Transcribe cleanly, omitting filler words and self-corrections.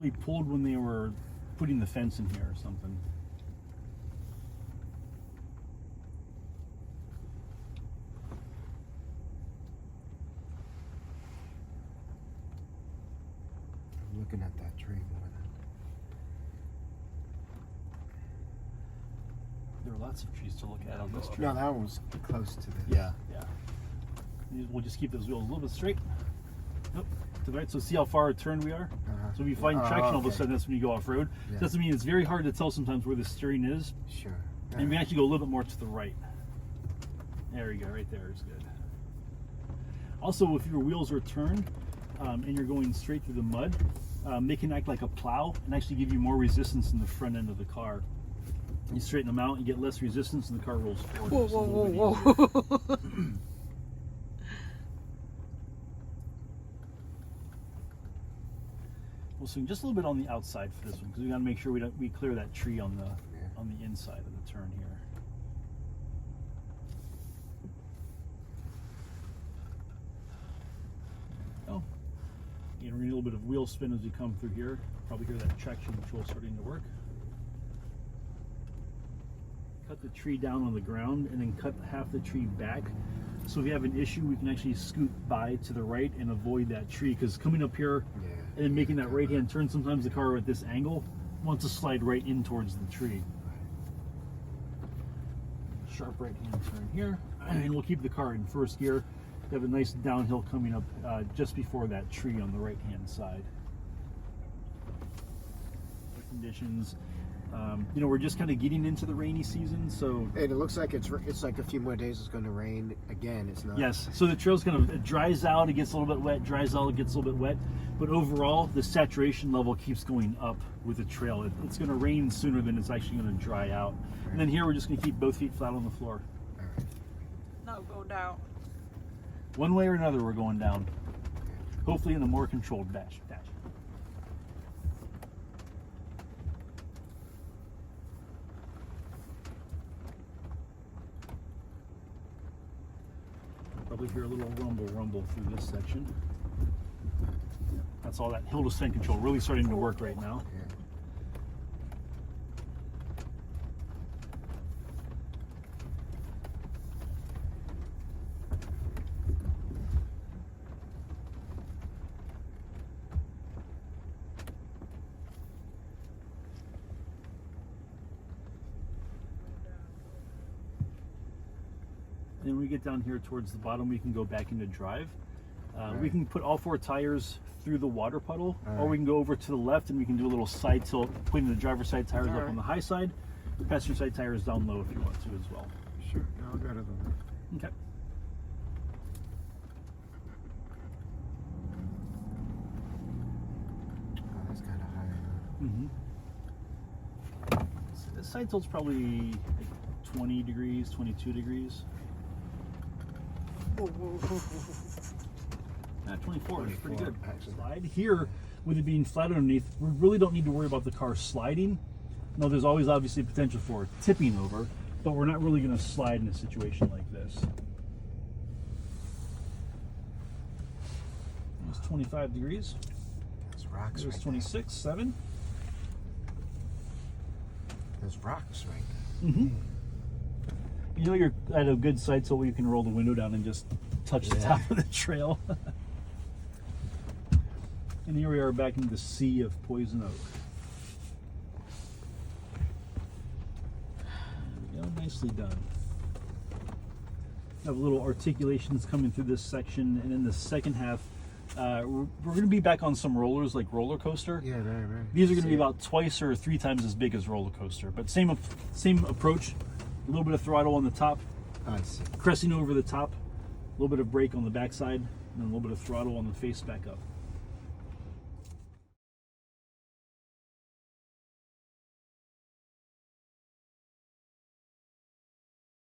We pulled when they were putting the fence in here or something. I'm looking at that tree more than. There are lots of trees to look at on this tree. No, that one was close to this. Yeah. We'll just keep those wheels a little bit straight. Nope. To the right. So see how far a turn we are? So if you find traction all of a sudden, that's when you go off-road. Yeah. Doesn't mean it's very hard to tell sometimes where the steering is. Sure. And we actually go a little bit more to the right. There you go, right there is good. Also, if your wheels are turned and you're going straight through the mud, they can act like a plow and actually give you more resistance in the front end of the car. You straighten them out, you get less resistance, and the car rolls forward. Whoa. We'll swing just a little bit on the outside for this one because we got to make sure we clear that tree on the inside of the turn here. Oh, you know, a little bit of wheel spin as we come through here. Probably hear that traction control starting to work. Cut the tree down on the ground and then cut half the tree back. So if you have an issue, we can actually scoot by to the right and avoid that tree, because coming up here and then making that right hand turn, sometimes the car at this angle wants to slide right in towards the tree. Sharp right hand turn here, and we'll keep the car in first gear. We have a nice downhill coming up just before that tree on the right hand side. Conditions. You know, we're just kind of getting into the rainy season, so And it looks like it's like a few more days it's going to rain again. It's not. yes, so the trail's kind of, it dries out, it gets a little bit wet, dries out, it gets a little bit wet, but overall the saturation level keeps going up with the trail. It's going to rain sooner than it's actually going to dry out. And then here we're just going to keep both feet flat on the floor. All right. No, go down. One way or another, we're going down. Hopefully in a more controlled dash. Probably hear a little rumble through this section. That's all that hill descent control really starting to work right now. Yeah. Then when we get down here towards the bottom, we can go back into drive. We can put all four tires through the water puddle, or we can go over to the left and we can do a little side tilt, putting the driver's side tires up on the high side, the passenger side tires down low if you want to as well. Sure. I'll go to the left. Okay. Oh, that's kind of high. So the side tilt's probably like 20 degrees, 22 degrees. 24 is pretty good. Actually. Slide here, with it being flat underneath, we really don't need to worry about the car sliding. No, there's always obviously potential for tipping over, but we're not really going to slide in a situation like this. It's 25 degrees. There's rocks There's right 26, 7. there. There's rocks right there. Mm-hmm. You know you're at a good site so you can roll the window down and just touch the top of the trail. And here we are back in the sea of poison oak. There we go, nicely done. Have little articulations coming through this section, and in the second half, we're going to be back on some rollers like roller coaster. Yeah, right. These are going to be about twice or 3 times as big as roller coaster, but same approach. A little bit of throttle on the top, I see. cresting over the top, a little bit of brake on the backside, and then a little bit of throttle on the face back up.